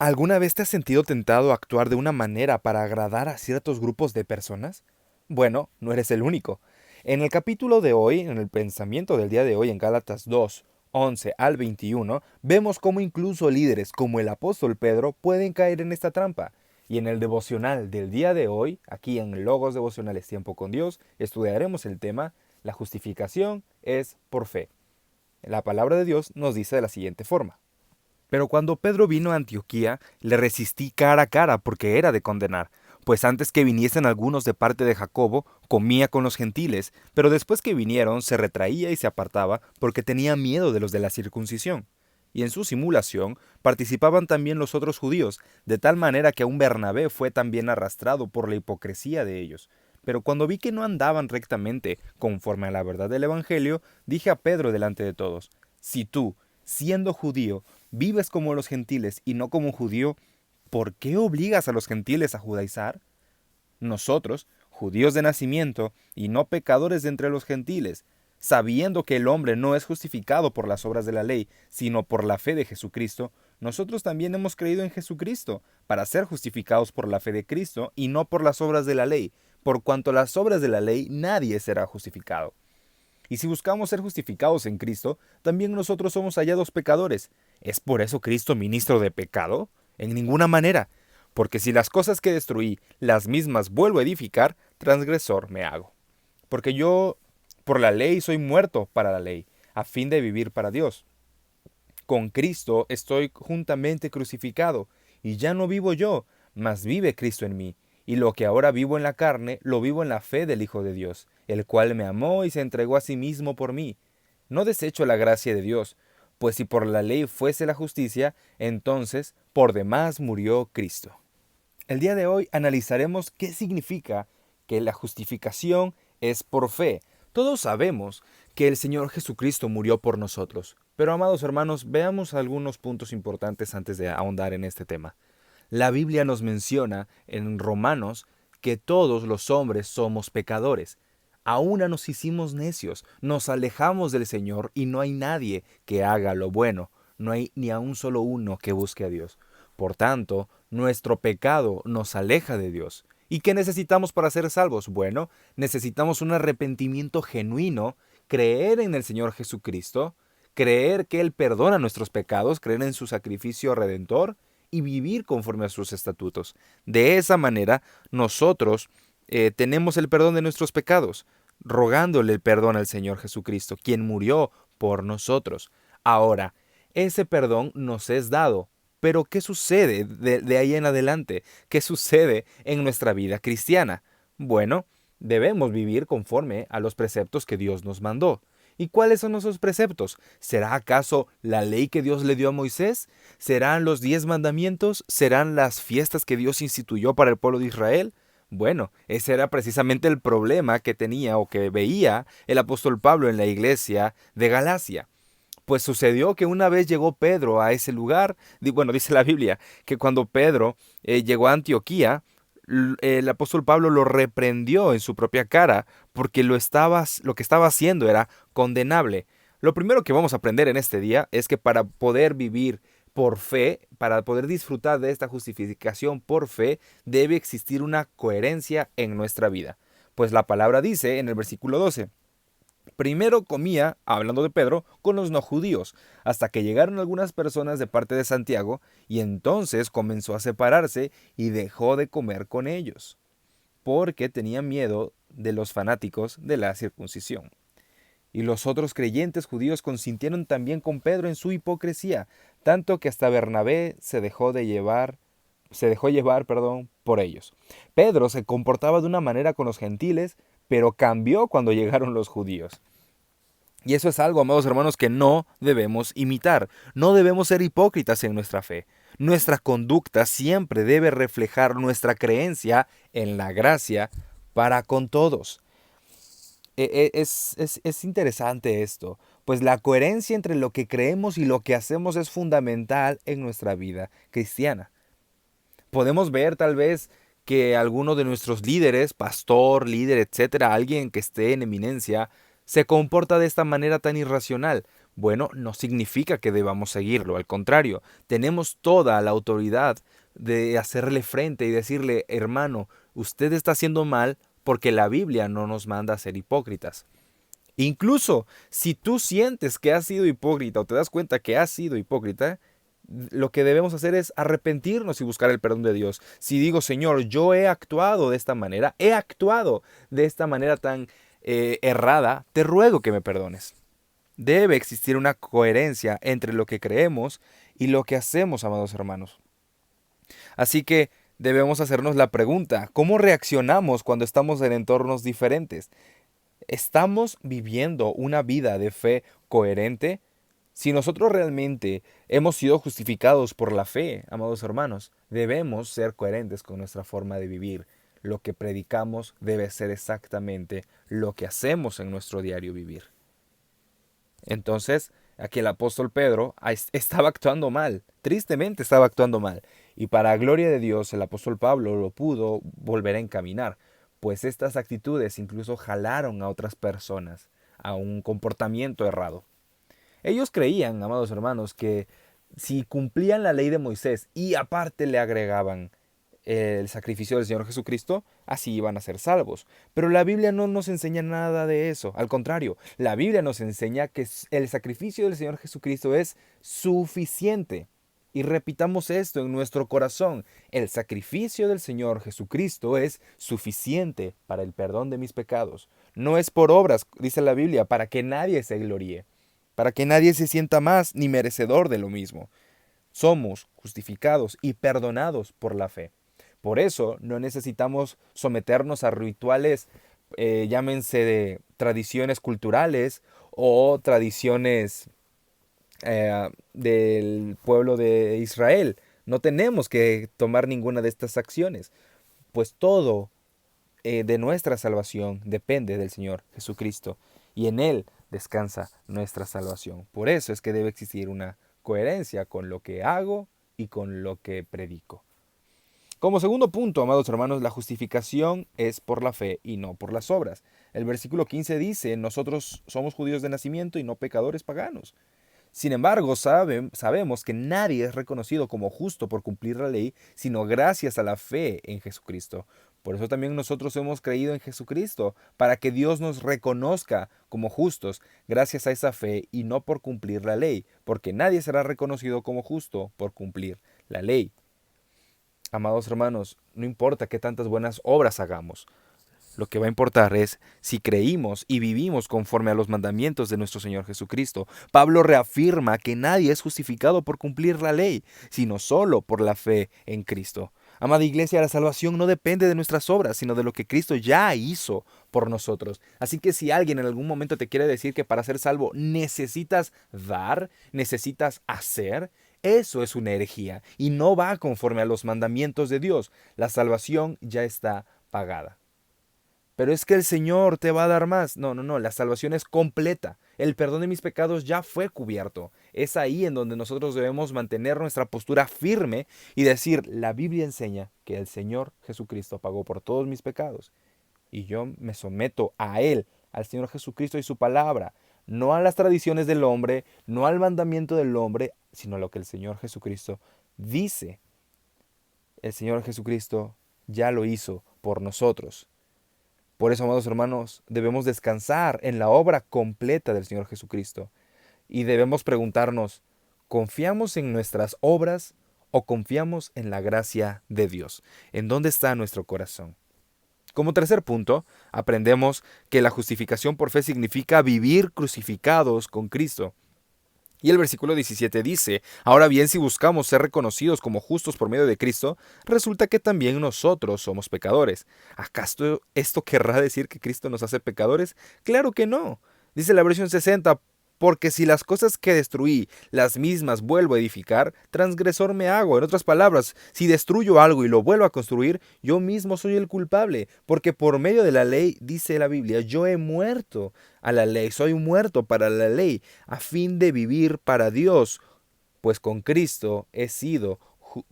¿Alguna vez te has sentido tentado a actuar de una manera para agradar a ciertos grupos de personas? Bueno, no eres el único. En el capítulo de hoy, en el pensamiento del día de hoy, en Gálatas 2, 11 al 21, vemos cómo incluso líderes como el apóstol Pedro pueden caer en esta trampa. Y en el devocional del día de hoy, aquí en Logos Devocionales Tiempo con Dios, estudiaremos el tema: la justificación es por fe. La palabra de Dios nos dice de la siguiente forma: pero cuando Pedro vino a Antioquía, le resistí cara a cara porque era de condenar, pues antes que viniesen algunos de parte de Jacobo, comía con los gentiles, pero después que vinieron se retraía y se apartaba porque tenía miedo de los de la circuncisión. Y en su simulación participaban también los otros judíos, de tal manera que aun Bernabé fue también arrastrado por la hipocresía de ellos. Pero cuando vi que no andaban rectamente conforme a la verdad del Evangelio, dije a Pedro delante de todos: si tú, siendo judío, vives como los gentiles y no como un judío, ¿por qué obligas a los gentiles a judaizar? Nosotros, judíos de nacimiento y no pecadores de entre los gentiles, sabiendo que el hombre no es justificado por las obras de la ley, sino por la fe de Jesucristo, nosotros también hemos creído en Jesucristo, para ser justificados por la fe de Cristo y no por las obras de la ley, por cuanto las obras de la ley nadie será justificado. Y si buscamos ser justificados en Cristo, también nosotros somos hallados pecadores. ¿Es por eso Cristo ministro de pecado? En ninguna manera. Porque si las cosas que destruí, las mismas vuelvo a edificar, transgresor me hago. Porque yo, por la ley, soy muerto para la ley, a fin de vivir para Dios. Con Cristo estoy juntamente crucificado, y ya no vivo yo, mas vive Cristo en mí. Y lo que ahora vivo en la carne, lo vivo en la fe del Hijo de Dios, el cual me amó y se entregó a sí mismo por mí. No desecho la gracia de Dios, pues si por la ley fuese la justicia, entonces por demás murió Cristo. El día de hoy analizaremos qué significa que la justificación es por fe. Todos sabemos que el Señor Jesucristo murió por nosotros, pero amados hermanos, veamos algunos puntos importantes antes de ahondar en este tema. La Biblia nos menciona en Romanos que todos los hombres somos pecadores. A una nos hicimos necios, nos alejamos del Señor y no hay nadie que haga lo bueno, no hay ni a un solo uno que busque a Dios. Por tanto, nuestro pecado nos aleja de Dios. ¿Y qué necesitamos para ser salvos? Bueno, necesitamos un arrepentimiento genuino, creer en el Señor Jesucristo, creer que Él perdona nuestros pecados, creer en su sacrificio redentor y vivir conforme a sus estatutos. De esa manera, nosotros tenemos el perdón de nuestros pecados, rogándole el perdón al Señor Jesucristo, quien murió por nosotros. Ahora, ese perdón nos es dado. Pero ¿qué sucede de ahí en adelante? ¿Qué sucede en nuestra vida cristiana? Bueno, debemos vivir conforme a los preceptos que Dios nos mandó. ¿Y cuáles son esos preceptos? ¿Será acaso la ley que Dios le dio a Moisés? ¿Serán los 10 mandamientos? ¿Serán las fiestas que Dios instituyó para el pueblo de Israel? Bueno, ese era precisamente el problema que tenía o que veía el apóstol Pablo en la iglesia de Galacia. Pues sucedió que una vez llegó Pedro a ese lugar, bueno, dice la Biblia, que cuando Pedro llegó a Antioquía, el apóstol Pablo lo reprendió en su propia cara, porque lo que estaba haciendo era condenable. Lo primero que vamos a aprender en este día es que para poder vivir por fe, para poder disfrutar de esta justificación por fe, debe existir una coherencia en nuestra vida. Pues la palabra dice en el versículo 12: primero comía, hablando de Pedro, con los no judíos, hasta que llegaron algunas personas de parte de Santiago, y entonces comenzó a separarse y dejó de comer con ellos, porque tenía miedo de los fanáticos de la circuncisión. Y los otros creyentes judíos consintieron también con Pedro en su hipocresía, tanto que hasta Bernabé se dejó llevar, por ellos. Pedro se comportaba de una manera con los gentiles, pero cambió cuando llegaron los judíos. Y eso es algo, amados hermanos, que no debemos imitar. No debemos ser hipócritas en nuestra fe. Nuestra conducta siempre debe reflejar nuestra creencia en la gracia para con todos. Es interesante esto, pues la coherencia entre lo que creemos y lo que hacemos es fundamental en nuestra vida cristiana. Podemos ver tal vez que alguno de nuestros líderes, pastor, líder, etcétera, alguien que esté en eminencia, se comporta de esta manera tan irracional. Bueno, no significa que debamos seguirlo, al contrario, tenemos toda la autoridad de hacerle frente y decirle, hermano, usted está haciendo mal porque la Biblia no nos manda a ser hipócritas. Incluso si tú sientes que has sido hipócrita o te das cuenta que has sido hipócrita, lo que debemos hacer es arrepentirnos y buscar el perdón de Dios. Si digo, Señor, yo he actuado de esta manera, he actuado de esta manera tan errada, te ruego que me perdones. Debe existir una coherencia entre lo que creemos y lo que hacemos, amados hermanos. Así que debemos hacernos la pregunta, ¿cómo reaccionamos cuando estamos en entornos diferentes? ¿Estamos viviendo una vida de fe coherente? Si nosotros realmente hemos sido justificados por la fe, amados hermanos, debemos ser coherentes con nuestra forma de vivir. Lo que predicamos debe ser exactamente lo que hacemos en nuestro diario vivir. Entonces, aquí el apóstol Pedro estaba actuando mal, tristemente estaba actuando mal. Y para gloria de Dios, el apóstol Pablo lo pudo volver a encaminar, pues estas actitudes incluso jalaron a otras personas a un comportamiento errado. Ellos creían, amados hermanos, que si cumplían la ley de Moisés y aparte le agregaban el sacrificio del Señor Jesucristo, así iban a ser salvos. Pero la Biblia no nos enseña nada de eso. Al contrario, la Biblia nos enseña que el sacrificio del Señor Jesucristo es suficiente. Y repitamos esto en nuestro corazón. El sacrificio del Señor Jesucristo es suficiente para el perdón de mis pecados. No es por obras, dice la Biblia, para que nadie se gloríe, para que nadie se sienta más ni merecedor de lo mismo. Somos justificados y perdonados por la fe. Por eso no necesitamos someternos a rituales, llámense de tradiciones culturales o tradiciones del pueblo de Israel. No tenemos que tomar ninguna de estas acciones, pues todo de nuestra salvación depende del Señor Jesucristo y en Él descansa nuestra salvación. Por eso es que debe existir una coherencia con lo que hago y con lo que predico. Como segundo punto, amados hermanos, la justificación es por la fe y no por las obras. El versículo 15 dice, nosotros somos judíos de nacimiento y no pecadores paganos. Sin embargo, sabemos que nadie es reconocido como justo por cumplir la ley, sino gracias a la fe en Jesucristo. Por eso también nosotros hemos creído en Jesucristo, para que Dios nos reconozca como justos gracias a esa fe y no por cumplir la ley, porque nadie será reconocido como justo por cumplir la ley. Amados hermanos, no importa qué tantas buenas obras hagamos. Lo que va a importar es si creímos y vivimos conforme a los mandamientos de nuestro Señor Jesucristo. Pablo reafirma que nadie es justificado por cumplir la ley, sino solo por la fe en Cristo. Amada iglesia, la salvación no depende de nuestras obras, sino de lo que Cristo ya hizo por nosotros. Así que si alguien en algún momento te quiere decir que para ser salvo necesitas dar, necesitas hacer, eso es una herejía y no va conforme a los mandamientos de Dios. La salvación ya está pagada. Pero es que el Señor te va a dar más. No, no, no, la salvación es completa. El perdón de mis pecados ya fue cubierto. Es ahí en donde nosotros debemos mantener nuestra postura firme y decir, la Biblia enseña que el Señor Jesucristo pagó por todos mis pecados. Y yo me someto a Él, al Señor Jesucristo y su palabra. No a las tradiciones del hombre, no al mandamiento del hombre, sino a lo que el Señor Jesucristo dice. El Señor Jesucristo ya lo hizo por nosotros. Por eso, amados hermanos, debemos descansar en la obra completa del Señor Jesucristo. Y debemos preguntarnos, ¿confiamos en nuestras obras o confiamos en la gracia de Dios? ¿En dónde está nuestro corazón? Como tercer punto, aprendemos que la justificación por fe significa vivir crucificados con Cristo. Y el versículo 17 dice, ahora bien, si buscamos ser reconocidos como justos por medio de Cristo, resulta que también nosotros somos pecadores. ¿Acaso esto querrá decir que Cristo nos hace pecadores? Claro que no. Dice la versión 60, porque si las cosas que destruí, las mismas vuelvo a edificar, transgresor me hago. En otras palabras, si destruyo algo y lo vuelvo a construir, yo mismo soy el culpable, porque por medio de la ley, dice la Biblia, yo he muerto a la ley, soy muerto para la ley, a fin de vivir para Dios, pues con Cristo he sido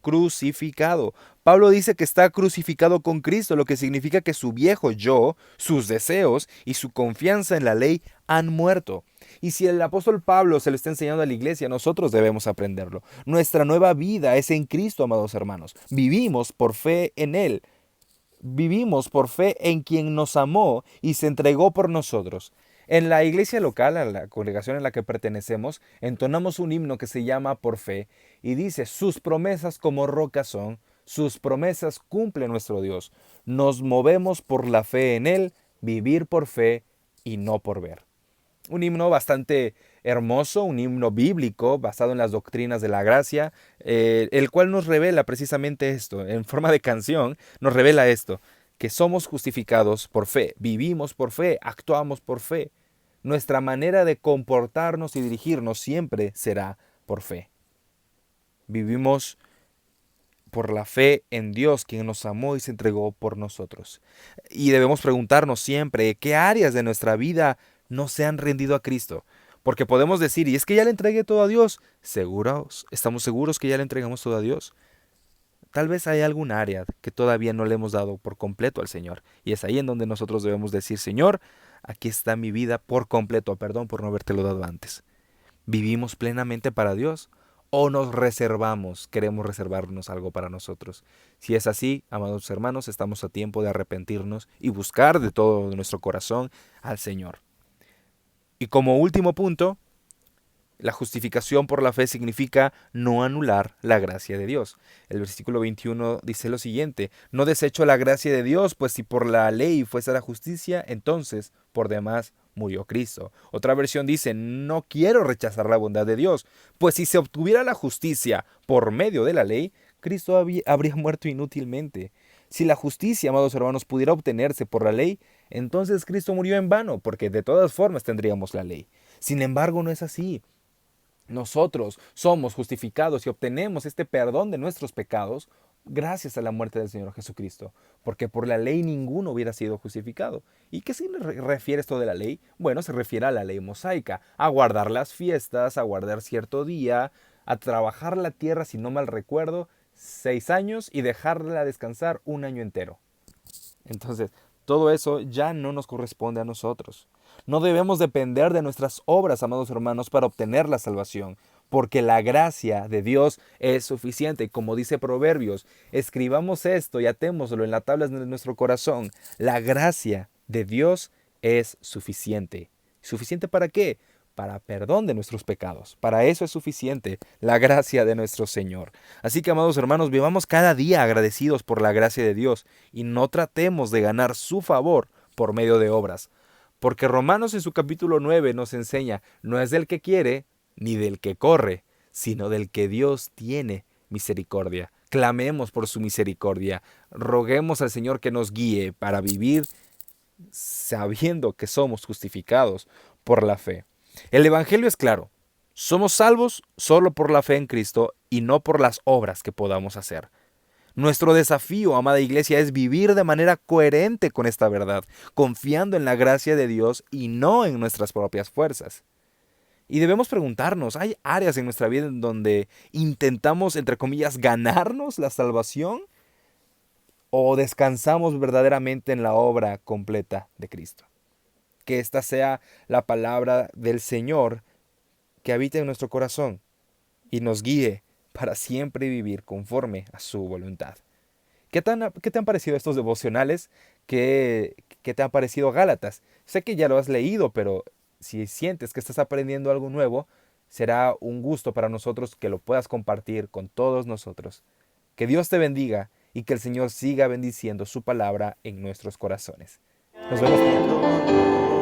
crucificado. Pablo dice que está crucificado con Cristo, lo que significa que su viejo yo, sus deseos y su confianza en la ley han muerto. Y si el apóstol Pablo se lo está enseñando a la iglesia, nosotros debemos aprenderlo. Nuestra nueva vida es en Cristo, amados hermanos. Vivimos por fe en Él. Vivimos por fe en quien nos amó y se entregó por nosotros. En la iglesia local, a la congregación en la que pertenecemos, entonamos un himno que se llama Por Fe y dice: sus promesas como roca son, sus promesas cumple nuestro Dios. Nos movemos por la fe en Él, vivir por fe y no por ver. Un himno bastante hermoso, un himno bíblico basado en las doctrinas de la gracia, el cual nos revela precisamente esto, en forma de canción, nos revela esto, que somos justificados por fe, vivimos por fe, actuamos por fe. Nuestra manera de comportarnos y dirigirnos siempre será por fe. Vivimos por la fe en Dios, quien nos amó y se entregó por nosotros. Y debemos preguntarnos siempre, ¿qué áreas de nuestra vida no se han rendido a Cristo? Porque podemos decir, y es que ya le entregué todo a Dios. ¿Seguros? ¿Estamos seguros que ya le entregamos todo a Dios? Tal vez hay algún área que todavía no le hemos dado por completo al Señor. Y es ahí en donde nosotros debemos decir: Señor, aquí está mi vida por completo. Perdón por no habértelo dado antes. ¿Vivimos plenamente para Dios? ¿O nos reservamos, queremos reservarnos algo para nosotros? Si es así, amados hermanos, estamos a tiempo de arrepentirnos y buscar de todo nuestro corazón al Señor. Y como último punto, la justificación por la fe significa no anular la gracia de Dios. El versículo 21 dice lo siguiente: no desecho la gracia de Dios, pues si por la ley fuese la justicia, entonces por demás murió Cristo. Otra versión dice: no quiero rechazar la bondad de Dios, pues si se obtuviera la justicia por medio de la ley, Cristo habría muerto inútilmente. Si la justicia, amados hermanos, pudiera obtenerse por la ley, entonces Cristo murió en vano, porque de todas formas tendríamos la ley. Sin embargo, no es así. Nosotros somos justificados y obtenemos este perdón de nuestros pecados gracias a la muerte del Señor Jesucristo, porque por la ley ninguno hubiera sido justificado. ¿Y qué se refiere esto de la ley? Bueno, se refiere a la ley mosaica, a guardar las fiestas, a guardar cierto día, a trabajar la tierra, si no mal recuerdo, 6 años y dejarla descansar un año entero. Entonces, todo eso ya no nos corresponde a nosotros. No debemos depender de nuestras obras, amados hermanos, para obtener la salvación, porque la gracia de Dios es suficiente. Como dice Proverbios, escribamos esto y atémoslo en las tablas de nuestro corazón. La gracia de Dios es suficiente. ¿Suficiente para qué? Para perdón de nuestros pecados. Para eso es suficiente la gracia de nuestro Señor. Así que, amados hermanos, vivamos cada día agradecidos por la gracia de Dios y no tratemos de ganar su favor por medio de obras. Porque Romanos en su capítulo 9 nos enseña: no es del que quiere ni del que corre, sino del que Dios tiene misericordia. Clamemos por su misericordia. Roguemos al Señor que nos guíe para vivir sabiendo que somos justificados por la fe. El Evangelio es claro: somos salvos solo por la fe en Cristo y no por las obras que podamos hacer. Nuestro desafío, amada iglesia, es vivir de manera coherente con esta verdad, confiando en la gracia de Dios y no en nuestras propias fuerzas. Y debemos preguntarnos, ¿hay áreas en nuestra vida en donde intentamos, entre comillas, ganarnos la salvación? ¿O descansamos verdaderamente en la obra completa de Cristo? Que esta sea la palabra del Señor que habite en nuestro corazón y nos guíe para siempre vivir conforme a su voluntad. ¿Qué te han parecido estos devocionales? ¿Qué te han parecido Gálatas? Sé que ya lo has leído, pero si sientes que estás aprendiendo algo nuevo, será un gusto para nosotros que lo puedas compartir con todos nosotros. Que Dios te bendiga y que el Señor siga bendiciendo su palabra en nuestros corazones. Nos vemos pronto.